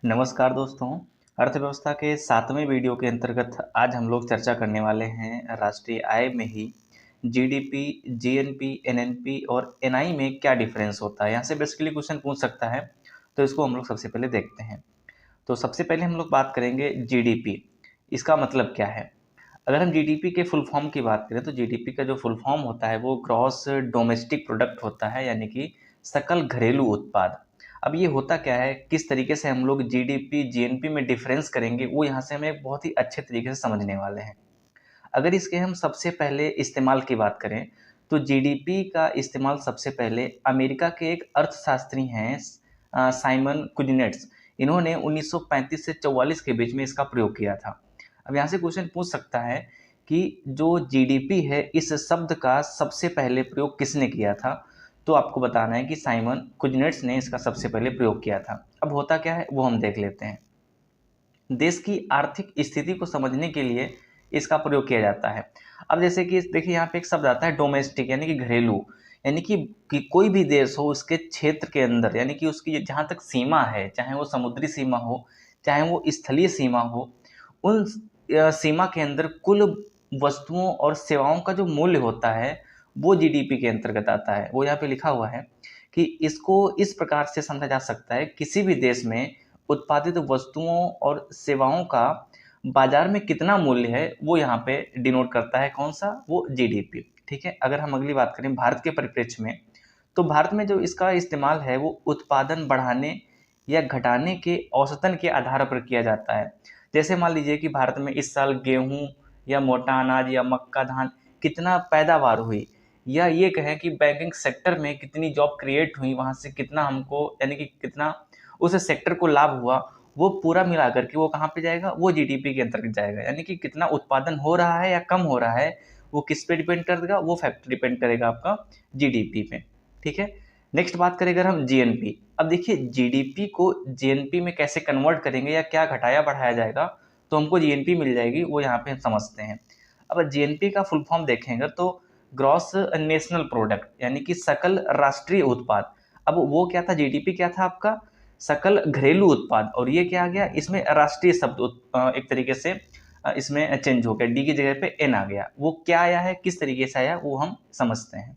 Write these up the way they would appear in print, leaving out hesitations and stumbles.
नमस्कार दोस्तों। अर्थव्यवस्था के 7वें वीडियो के अंतर्गत आज हम लोग चर्चा करने वाले हैं राष्ट्रीय आय में ही जीडीपी, जीएनपी, एनएनपी और एनआई में क्या डिफरेंस होता है। यहाँ से बेसिकली क्वेश्चन पूछ सकता है, तो इसको हम लोग सबसे पहले देखते हैं। तो सबसे पहले हम लोग बात करेंगे जीडीपी। इसका मतलब क्या है। अगर हम जीडीपी के फुल फॉर्म की बात करें तो जीडीपी का जो फुल फॉर्म होता है वो ग्रॉस डोमेस्टिक प्रोडक्ट होता है, यानी कि सकल घरेलू उत्पाद। अब ये होता क्या है, किस तरीके से हम लोग जीडीपी जीएनपी में डिफरेंस करेंगे, वो यहाँ से हमें एक बहुत ही अच्छे तरीके से समझने वाले हैं। अगर इसके हम सबसे पहले इस्तेमाल की बात करें तो जीडीपी का इस्तेमाल सबसे पहले अमेरिका के एक अर्थशास्त्री हैं साइमन कुजनेट्स। इन्होंने 1935 से 44 के बीच में इसका प्रयोग किया था। अब यहाँ से क्वेश्चन पूछ सकता है कि जो जीडीपी है इस शब्द का सबसे पहले प्रयोग किसने किया था। तो आपको बताना है कि साइमन कुजनेट्स ने इसका सबसे पहले प्रयोग किया था। अब होता क्या है वो हम देख लेते हैं। देश की आर्थिक स्थिति को समझने के लिए इसका प्रयोग किया जाता है। अब जैसे कि देखिए यहाँ पे एक शब्द आता है डोमेस्टिक, यानी कि घरेलू, यानी कि कोई भी देश हो उसके क्षेत्र के अंदर, यानी कि उसकी जहाँ तक सीमा है, चाहे वो समुद्री सीमा हो चाहे वो स्थलीय सीमा हो, उन सीमा के अंदर कुल वस्तुओं और सेवाओं का जो मूल्य होता है वो जीडीपी के अंतर्गत आता है। वो यहाँ पे लिखा हुआ है कि इसको इस प्रकार से समझा जा सकता है, किसी भी देश में उत्पादित वस्तुओं और सेवाओं का बाजार में कितना मूल्य है वो यहाँ पे डिनोट करता है। कौन सा? वो जीडीपी। ठीक है। अगर हम अगली बात करें भारत के परिप्रेक्ष्य में, तो भारत में जो इसका इस्तेमाल है वो उत्पादन बढ़ाने या घटाने के औसतन के आधार पर किया जाता है। जैसे मान लीजिए कि भारत में इस साल गेहूं या मोटा अनाज या मक्का धान कितना पैदावार हुई, या ये कहें कि बैंकिंग सेक्टर में कितनी जॉब क्रिएट हुई, वहाँ से कितना हमको, यानी कि कितना उस सेक्टर को लाभ हुआ, वो पूरा मिला करके वो कहाँ पे जाएगा? वो जीडीपी के अंतर्गत जाएगा। यानी कि कितना उत्पादन हो रहा है या कम हो रहा है, वो किस पे डिपेंड करेगा? वो फैक्टर डिपेंड करेगा आपका जीडीपी पे। ठीक है। नेक्स्ट बात करें अगर हम जीएनपी। अब देखिए जीडीपी को जीएनपी में कैसे कन्वर्ट करेंगे या क्या घटाया बढ़ाया जाएगा तो हमको जीएनपी मिल जाएगी, वो यहाँ पे हम समझते हैं। अब जीएनपी का फुल फॉर्म देखेंगे तो ग्रॉस नेशनल प्रोडक्ट, यानी कि सकल राष्ट्रीय उत्पाद। अब वो क्या था? जीडीपी क्या था आपका? सकल घरेलू उत्पाद। और ये क्या आ गया? इसमें राष्ट्रीय शब्द एक तरीके से इसमें चेंज हो गया, डी की जगह पे एन आ गया। वो क्या आया है, किस तरीके से आया, वो हम समझते हैं।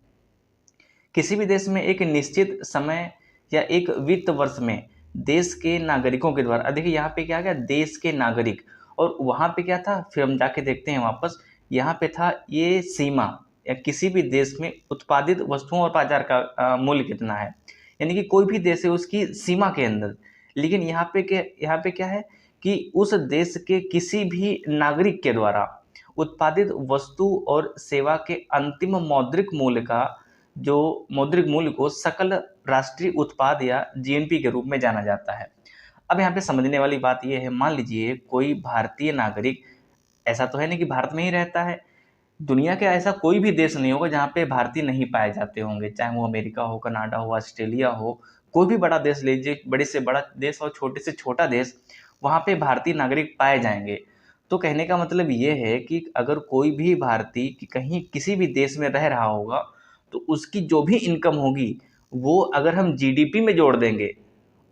किसी भी देश में एक निश्चित समय या एक वित्त वर्ष में देश के नागरिकों के द्वारा, देखिए यहाँ पे क्या आ गया? देश के नागरिक। और वहाँ पे क्या था? फिर हम जाके देखते हैं वापस, यहाँ पे था ये सीमा, या किसी भी देश में उत्पादित वस्तुओं और बाजार का मूल्य कितना है, यानी कि कोई भी देश है उसकी सीमा के अंदर। लेकिन यहाँ पे क्या है कि उस देश के किसी भी नागरिक के द्वारा उत्पादित वस्तु और सेवा के अंतिम मौद्रिक मूल्य का, जो मौद्रिक मूल्य को सकल राष्ट्रीय उत्पाद या जीएनपी के रूप में जाना जाता है। अब यहाँ पे समझने वाली बात यह है, मान लीजिए कोई भारतीय नागरिक, ऐसा तो है नहीं कि भारत में ही रहता है, दुनिया का ऐसा कोई भी देश नहीं होगा जहाँ पे भारतीय नहीं पाए जाते होंगे, चाहे वो अमेरिका हो, कनाडा हो, ऑस्ट्रेलिया हो, कोई भी बड़ा देश लीजिए, बड़े से बड़ा देश और छोटे से छोटा देश, वहाँ पे भारतीय नागरिक पाए जाएंगे। तो कहने का मतलब ये है कि अगर कोई भी भारतीय कहीं किसी भी देश में रह रहा होगा तो उसकी जो भी इनकम होगी वो अगर हम जीडीपी में जोड़ देंगे,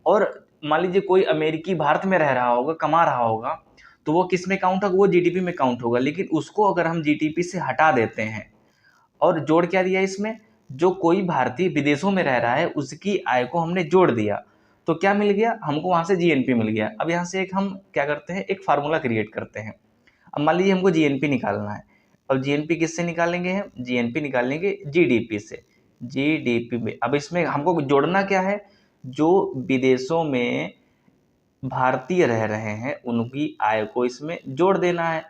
और मान लीजिए कोई अमेरिकी भारत में रह रहा होगा, कमा रहा होगा, तो वो किस में काउंट होगा? वो जीडीपी में काउंट होगा। लेकिन उसको अगर हम जीडीपी से हटा देते हैं और जोड़ क्या दिया इसमें, जो कोई भारतीय विदेशों में रह रहा है उसकी आय को हमने जोड़ दिया, तो क्या मिल गया हमको? वहां से जीएनपी मिल गया। अब यहाँ से एक हम क्या करते हैं, एक फार्मूला क्रिएट करते हैं। अब मान लीजिए हमको जीएनपी निकालना है, और जीएनपी किससे निकालेंगे? हम जीएनपी निकालेंगे जीडीपी से। जीडीपी में अब इसमें हमको जोड़ना क्या है? जो विदेशों में भारतीय रह रहे हैं उनकी आय को इसमें जोड़ देना है।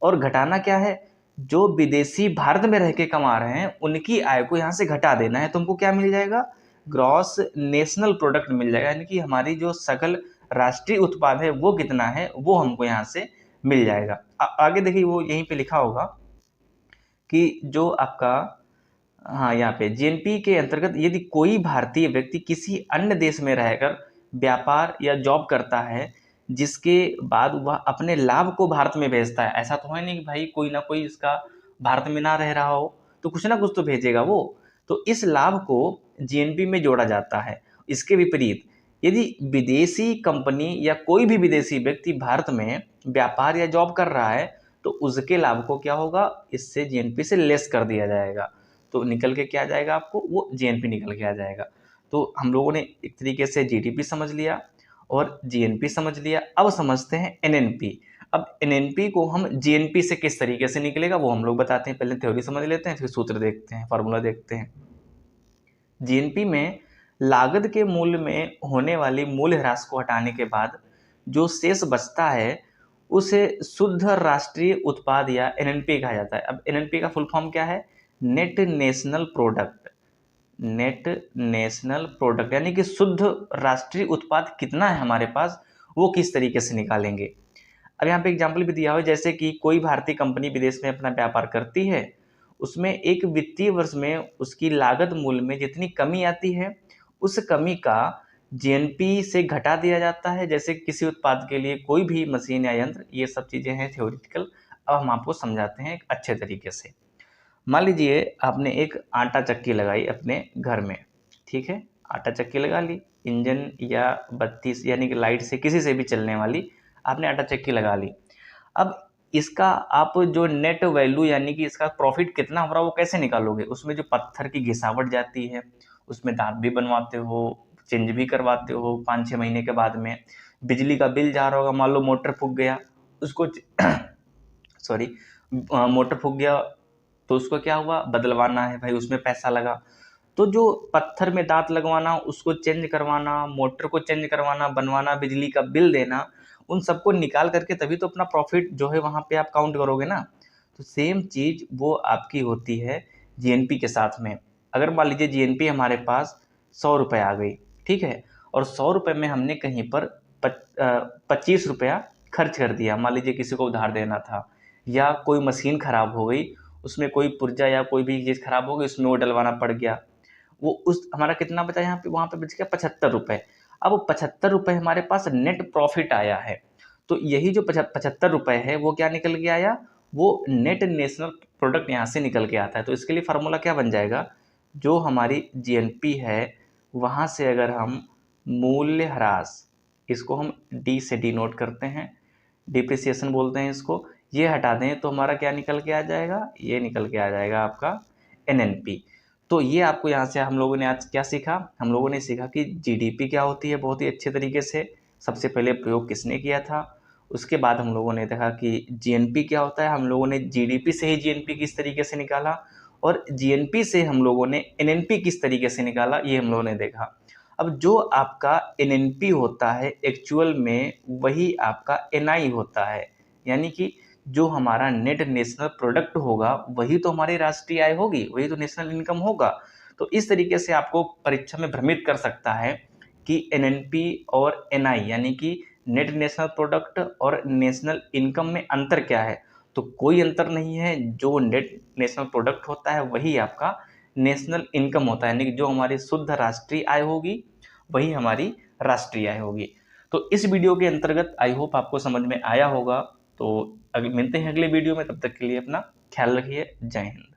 और घटाना क्या है? जो विदेशी भारत में रह के कमा रहे हैं उनकी आय को यहाँ से घटा देना है। तो हमको क्या मिल जाएगा? ग्रॉस नेशनल प्रोडक्ट मिल जाएगा, यानी कि हमारी जो सकल राष्ट्रीय उत्पाद है वो कितना है वो हमको यहाँ से मिल जाएगा। आगे देखिए वो यहीं पे लिखा होगा कि जो आपका, हाँ, यहाँ पे जीएनपी के अंतर्गत यदि कोई भारतीय व्यक्ति किसी अन्य देश में रहकर व्यापार या जॉब करता है जिसके बाद वह अपने लाभ को भारत में भेजता है, ऐसा तो है नहीं कि भाई कोई ना कोई इसका भारत में ना रह रहा हो, तो कुछ ना कुछ तो भेजेगा वो, तो इस लाभ को जीएनपी में जोड़ा जाता है। इसके विपरीत यदि विदेशी कंपनी या कोई भी विदेशी व्यक्ति भारत में व्यापार या जॉब कर रहा है तो उसके लाभ को क्या होगा, इससे जीएनपी से लेस कर दिया जाएगा। तो निकल के क्या आ जाएगा आपको, वो जीएनपी निकल के आ जाएगा। तो हम लोगों ने एक तरीके से जीडीपी समझ लिया और जीएनपी समझ लिया। अब समझते हैं एनएनपी। अब एनएनपी को हम जीएनपी से किस तरीके से निकलेगा वो हम लोग बताते हैं। पहले थ्योरी समझ लेते हैं, फिर सूत्र देखते हैं, फार्मूला देखते हैं। जीएनपी में लागत के मूल्य में होने वाली मूल्य ह्रास को हटाने के बाद जो शेष बचता है उसे शुद्ध राष्ट्रीय उत्पाद या एनएनपी कहा जाता है। अब एनएनपी का फुल फॉर्म क्या है, net national product. Net national product यानी कि शुद्ध राष्ट्रीय उत्पाद कितना है हमारे पास, वो किस तरीके से निकालेंगे। अब यहाँ पे एग्जाम्पल भी दिया हुआ है, जैसे कि कोई भारतीय कंपनी विदेश में अपना व्यापार करती है, उसमें एक वित्तीय वर्ष में उसकी लागत मूल्य में जितनी कमी आती है उस कमी का जीएनपी से घटा दिया जाता है। जैसे किसी उत्पाद के लिए कोई भी मशीन या यंत्र, ये सब चीज़ें हैं थ्योरेटिकल। अब हम आपको समझाते हैं एक अच्छे तरीके से। मान लीजिए आपने एक आटा चक्की लगाई अपने घर में, ठीक है, आटा चक्की लगा ली, इंजन या बत्ती यानी कि लाइट से किसी से भी चलने वाली आपने आटा चक्की लगा ली। अब इसका आप जो नेट वैल्यू यानी कि इसका प्रॉफिट कितना हो रहा है वो कैसे निकालोगे। उसमें जो पत्थर की घिसावट जाती है, उसमें दांत भी बनवाते हो, चेंज भी करवाते हो 5-6 महीने के बाद में। बिजली का बिल जा रहा होगा, मान लो मोटर फूक गया, उसको सॉरी मोटर फूक गया तो उसको क्या हुआ, बदलवाना है भाई, उसमें पैसा लगा। तो जो पत्थर में दांत लगवाना, उसको चेंज करवाना, मोटर को चेंज करवाना, बनवाना, बिजली का बिल देना, उन सबको निकाल करके तभी तो अपना प्रॉफिट जो है वहाँ पे आप काउंट करोगे ना। तो सेम चीज़ वो आपकी होती है जीएनपी के साथ में। अगर मान लीजिए जीएनपी हमारे पास 100 रुपये आ गई, ठीक है, और 100 रुपये में हमने कहीं पर 25 रुपया खर्च कर दिया। मान लीजिए किसी को उधार देना था या कोई मशीन ख़राब हो गई, उसमें कोई पुर्जा या कोई भी चीज़ ख़राब हो गई, उसमें वो डलवाना पड़ गया, वो उस हमारा कितना बचा यहाँ पे, वहाँ पे बच गया 75 रुपये। अब 75 रुपये हमारे पास नेट प्रॉफिट आया है। तो यही जो 75 रुपये है वो क्या निकल के आया, वो नेट नेशनल प्रोडक्ट यहाँ से निकल के आता है। तो इसके लिए फार्मूला क्या बन जाएगा, जो हमारी जीएनपी है वहाँ से अगर हम मूल्य ह्रास, इसको हम डी से डिनोट करते हैं, डिप्रिसिएशन बोलते हैं इसको, ये हटा दें तो हमारा क्या निकल के आ जाएगा, ये निकल के आ जाएगा आपका एनएनपी। तो ये आपको यहाँ से हम लोगों ने आज क्या सीखा, हम लोगों ने सीखा कि जीडीपी क्या होती है बहुत ही अच्छे तरीके से। सबसे पहले प्रयोग किसने किया था, उसके बाद हम लोगों ने देखा कि जीएनपी क्या होता है, हम लोगों ने जीडीपी से ही जीएनपी किस तरीके से निकाला, और जीएनपी से हम लोगों ने एनएनपी किस तरीके से निकाला, ये हम लोगों ने देखा। अब जो आपका एनएनपी होता है एक्चुअल में वही आपका एनआई होता है, यानी कि जो हमारा नेट नेशनल प्रोडक्ट होगा वही तो हमारी राष्ट्रीय आय होगी, वही तो नेशनल इनकम होगा। तो इस तरीके से आपको परीक्षा में भ्रमित कर सकता है कि एनएनपी और एनआई यानी कि नेट नेशनल प्रोडक्ट और नेशनल इनकम में अंतर क्या है। तो कोई अंतर नहीं है, जो नेट नेशनल प्रोडक्ट होता है वही आपका नेशनल इनकम होता है, यानी कि जो हमारी शुद्ध राष्ट्रीय आय होगी वही हमारी राष्ट्रीय आय होगी। तो इस वीडियो के अंतर्गत आई होप आपको समझ में आया होगा। तो मिलते हैं अगले वीडियो में, तब तक के लिए अपना ख्याल रखिए। जय हिंद।